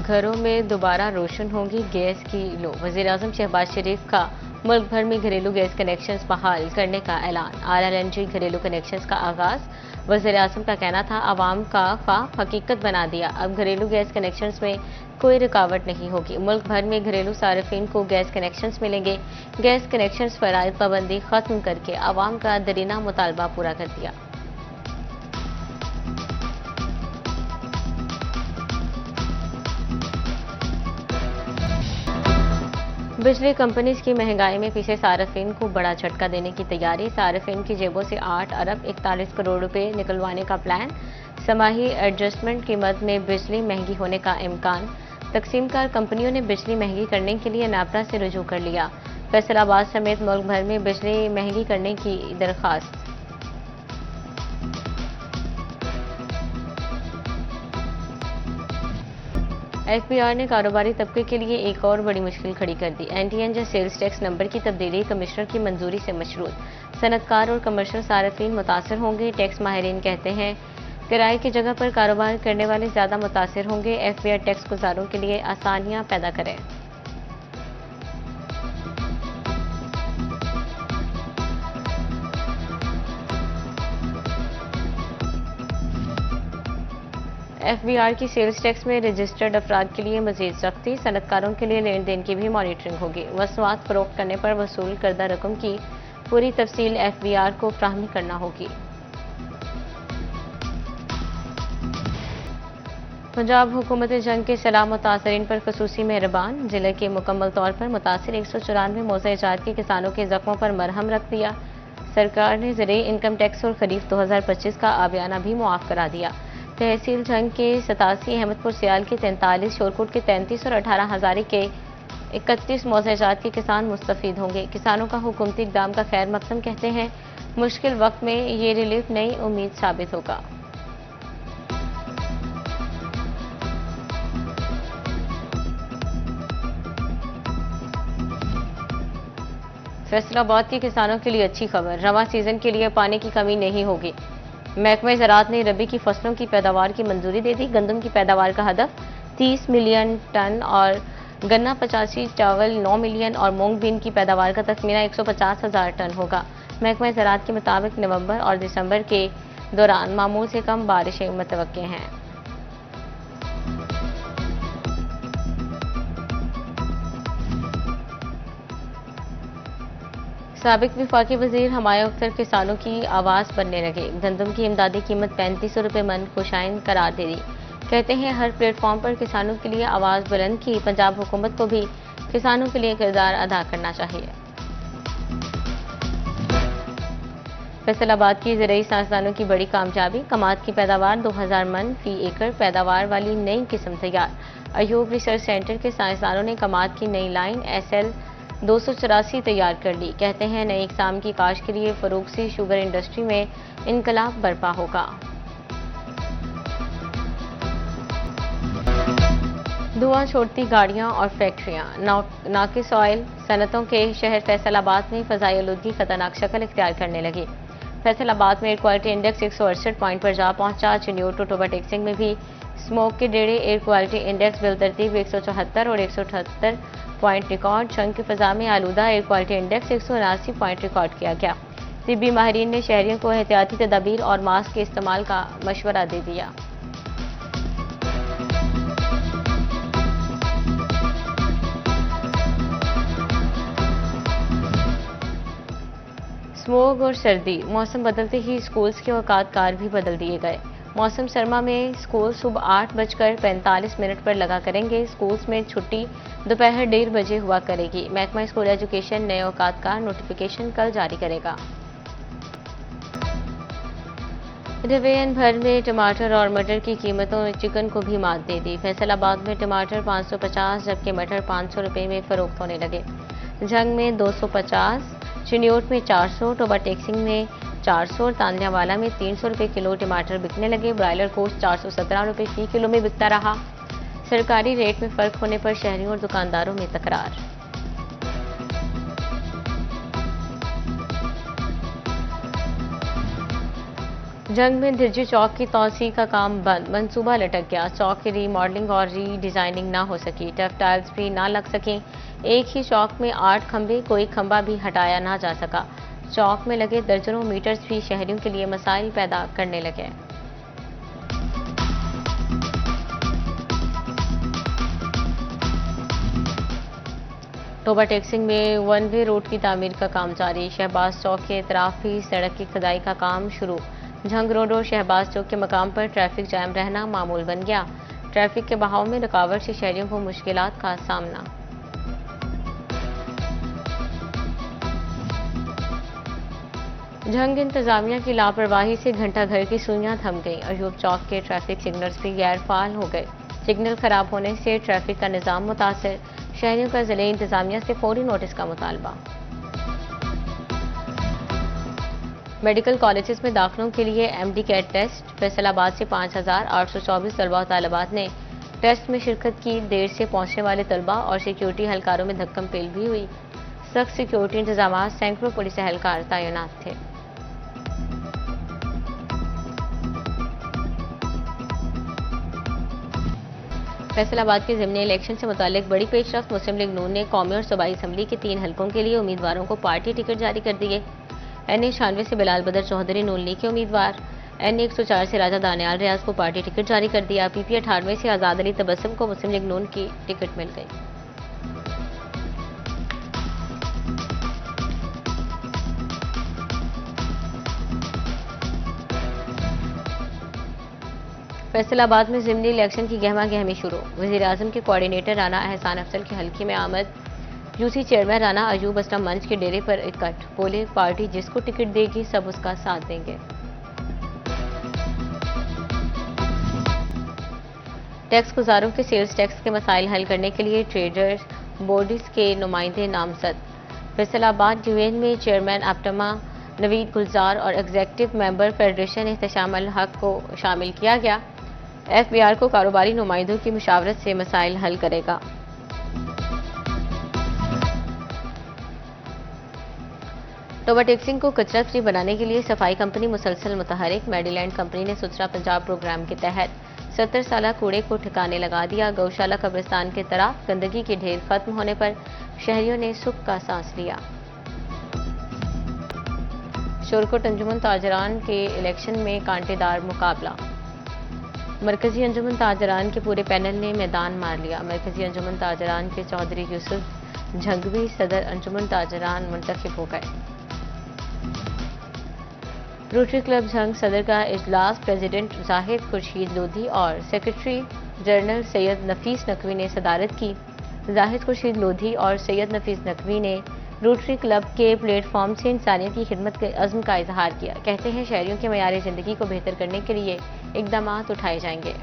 घरों में दोबारा रोशन होगी गैस की लो। वज़ीर-ए-आज़म शहबाज शरीफ का मुल्क भर में घरेलू गैस कनेक्शंस बहाल करने का ऐलान। RLNG घरेलू कनेक्शंस का आगाज। वज़ीर-ए-आज़म का कहना था, आवाम का ख्वाब हकीकत बना दिया। अब घरेलू गैस कनेक्शंस में कोई रुकावट नहीं होगी। मुल्क भर में घरेलू सार्फिन को गैस कनेक्शंस मिलेंगे। गैस कनेक्शंस पर आयद पाबंदी खत्म करके आवाम का दरीना मुतालबा पूरा कर दिया। बिजली कंपनीज की महंगाई में पीछे सार्फिन को बड़ा झटका देने की तैयारी। सार्फिन की जेबों से 8 अरब 41 करोड़ रुपए निकलवाने का प्लान। समाही एडजस्टमेंट कीमत में बिजली महंगी होने का इम्कान। तकसीमकार कंपनियों ने बिजली महंगी करने के लिए नापरा से रुजू कर लिया। फैसलाबाद समेत मुल्क भर में बिजली महंगी करने की दरख्वास्त। FBR ने कारोबारी तबके के लिए एक और बड़ी मुश्किल खड़ी कर दी। NTN या सेल्स टैक्स नंबर की तब्दीली कमिश्नर की मंजूरी से मशरूत। सनतकार और कमर्शियल सार्फिन मुतासर होंगे। टैक्स माहिरीन कहते हैं, किराए की जगह पर कारोबार करने वाले ज्यादा मुतासर होंगे। FBR टैक्स गुजारों के लिए आसानियां पैदा करें। FBR की सेल्स टैक्स में रजिस्टर्ड अफराद के लिए मजीद सख्ती। सनतकारों के लिए लेन देन की भी मॉनिटरिंग होगी। मसनूआत फरोख्त करने पर वसूल करदा रकम की पूरी तफसील FBR को फ्राहमी करना होगी। पंजाब हुकूमत जंग के सलाह मुतासरीन पर खसूसी मेहरबान। जिले के मुकम्मल तौर पर मुतासर 194 मौज़ा जात के किसानों के जख्मों पर मरहम रख दिया। सरकार ने ज़रिए इनकम टैक्स और खरीफ 2025 का आबियाना भी मुआफ करा दिया। तहसील जंग के 87, अहमदपुर सियाल के 43, शोरकोट के 33 और 18 हज़ारी के 31 मौज़ा जात के किसान मुस्तफ़ीद होंगे। किसानों का हुकूमती इक़दाम का खैर मकदम कहते हैं। मुश्किल वक्त में ये रिलीफ नई उम्मीद साबित होगा। फैसलाबाद के किसानों के लिए अच्छी खबर। रवां सीजन के लिए पानी की कमी नहीं होगी। महकमा ज़राअत ने रबी की फसलों की पैदावार की मंजूरी दे दी। गंदम की पैदावार का हदफ 30 मिलियन टन और गन्ना 85, चावल 9 मिलियन और मूंग बीन की पैदावार का तखमीना 150,000 टन होगा। महकमा ज़राअत के मुताबिक नवंबर और दिसंबर के दौरान मामूल से कम बारिशें मुतवक्के हैं। साबिक वफाकी वजीर हमाया अख्तर किसानों की आवाज़ बनने लगे। गंदम की इमदादी कीमत 3500 रुपये मन खुशाइन करार दे दी। कहते हैं, हर प्लेटफॉर्म पर किसानों के लिए आवाज़ बुलंद की। पंजाब हुकूमत को भी किसानों के लिए किरदार अदा करना चाहिए। फैसलाबाद की ज़रूरी साइंसदानों की बड़ी कामयाबी। कमाद की पैदावार 2000 मन फी एकड़ पैदावार वाली नई किस्म तैयार। अयूब रिसर्च सेंटर के साइंसदानों ने कमाद की नई लाइन SL 284 तैयार कर ली। कहते हैं, नई इकसाम की काश के लिए फरूख से शुगर इंडस्ट्री में इनकलाब बर्पा होगा। धुआं छोड़ती गाड़ियां और फैक्ट्रियां। नाकिस ऑयल सनतों के शहर फैसलाबाद में फ़ज़ाई आलूदगी खतरनाक शक्ल इख्तियार करने लगी। फैसलाबाद में एयर क्वालिटी इंडेक्स 168 पॉइंट पर जा पहुंचा। चिन्योट टोटोबा टेक्सिंग में भी स्मोक के डेढ़े एयर क्वालिटी इंडेक्स बिलतरतीब 174 और 178 पॉइंट रिकॉर्ड। जंग की फ़ज़ा में आलूदा air quality index 179 point record किया गया। तिब्बी माहिरीन ने शहरियों को एहतियाती तदाबीर और मास्क के इस्तेमाल का मशवरा दे दिया। स्मोग और सर्दी। मौसम बदलते ही स्कूल्स के औकात कार भी बदल दिए गए। मौसम सरमा में स्कूल सुबह 8:45 पर लगा करेंगे। स्कूल्स में छुट्टी दोपहर 1:30 बजे हुआ करेगी। महकमा स्कूल एजुकेशन नए औकात का नोटिफिकेशन कल जारी करेगा। डिवीजन भर में टमाटर और मटर की कीमतों ने चिकन को भी मात दे दी। फैसलाबाद में टमाटर 550 जबकि मटर 500 रुपये में फरोख्त होने लगे। जंग में 250, चिन्योट में 400, टोबा टेक्सिंग में 400 और तांदियावाला में 300 रुपये किलो टमाटर बिकने लगे। ब्रायलर गोश्त 417 रुपये फी किलो में बिकता रहा। सरकारी रेट में फर्क होने पर शहरियों और दुकानदारों में तकरार। जंग में धिरजी चौक की तौसी का काम बंद, मंसूबा लटक गया। चौक की रीमॉडलिंग और रीडिजाइनिंग ना हो सकी, टफ टाइल्स भी ना लग सकी। एक ही चौक में 8 खंभे, कोई खंभा भी हटाया ना जा सका। चौक में लगे दर्जनों मीटर्स भी शहरियों के लिए मसाइल पैदा करने लगे। टोबा टेक्सिंग में वन वे रोड की तामीर का काम जारी। शहबाज चौक के इतराफ भी सड़क की खुदाई का काम शुरू। झंग रोड और शहबाज चौक के मकाम पर ट्रैफिक जैम रहना मामूल बन गया। ट्रैफिक के बहाव में रुकावट से शहरियों को मुश्किलात का सामना। झंग इंतजामिया की लापरवाही से घंटा घर की सुइयां थम गईं। अयूब चौक के ट्रैफिक सिग्नल्स भी गैर फाल हो गए। सिग्नल खराब होने से ट्रैफिक का निजाम मुतासर। शहरियों का जिले इंतजामिया से फौरी नोटिस का मुतालबा। मेडिकल कॉलेजेस में दाखिलों के लिए एमडी कैट टेस्ट। फैसलाबाद से 5,824 तलबा और तालिबात ने टेस्ट में शिरकत की। देर से पहुंचने वाले तलबा और सिक्योरिटी एहलकारों में धक्कम पेल भी हुई। सख्त सिक्योरिटी इंतजाम, सैकड़ों पुलिस एहलकार तैनात थे। फैसलाबाद के ज़िमनी इलेक्शन से मुतालिक बड़ी पेशरफ्त। मुस्लिम लीग नून ने कौमी और सूबाई असम्बली के 3 हलकों के लिए उम्मीदवारों को पार्टी टिकट जारी कर दिए। NA96 से बिलाल बदर चौधरी नून लीग के उम्मीदवार, NA104 से राजा दानियाल रियाज को पार्टी टिकट जारी कर दिया। PP98 से आज़ाद अली तबस्सुम को मुस्लिम लीग नून की टिकट मिल गई। फैसलाबाद में ज़िमनी इलेक्शन की गहमा गहमी शुरू। वज़ीर-ए-आज़म के कोऑर्डिनेटर राना एहसान अफजल के हल्के में आमद। यूसी चेयरमैन राना अयूब असलम मंच के डेरे पर इकट्ठ। बोले, पार्टी जिसको टिकट देगी सब उसका साथ देंगे। टैक्स गुजारों के सेल्स टैक्स के मसाइल हल करने के लिए ट्रेडर्स बोर्ड्स के नुमाइंदे नामजद। फैसलाबाद डिवीजन में चेयरमैन एप्टमा नवीद गुलजार और एग्जीक्यूटिव मेंबर फेडरेशन एहतशाम अल हक को शामिल किया गया। FBR को कारोबारी नुमाइंदों की मुशावरत से मसाइल हल करेगा। टोबा टेक्सिंग को कचरा फ्री बनाने के लिए सफाई कंपनी मुसलसल मुतहरिक। मेडीलैंड कंपनी ने सुथरा पंजाब प्रोग्राम के तहत 70 साला कूड़े को ठिकाने लगा दिया। गौशाला कब्रिस्तान के तरफ गंदगी के ढेर खत्म होने पर शहरियों ने सुख का सांस लिया। शोरकोट अंजुमन ताजरान के इलेक्शन में कांटेदार मुकाबला। मरकजी अंजुमन ताजरान के पूरे पैनल ने मैदान मार लिया। मरकजी अंजुमन ताजरान के चौधरी यूसुफ झंगवी सदर अंजुमन ताजरान मुंतखब हो गए। रोटरी क्लब झंग सदर का इजलास प्रेसिडेंट जाहिद खुर्शीद लोधी और सेक्रेटरी जनरल सैयद नफीस नकवी ने सदारत की। जाहिद खुर्शीद लोधी और सैयद नफीस नकवी ने रोटरी क्लब के प्लेटफॉर्म से इंसानियत की खिदमत के अज़्म का इजहार किया। कहते हैं शहरियों के मयार ज़िंदगी को बेहतर करने के लिए इक़दामात उठाए जाएंगे।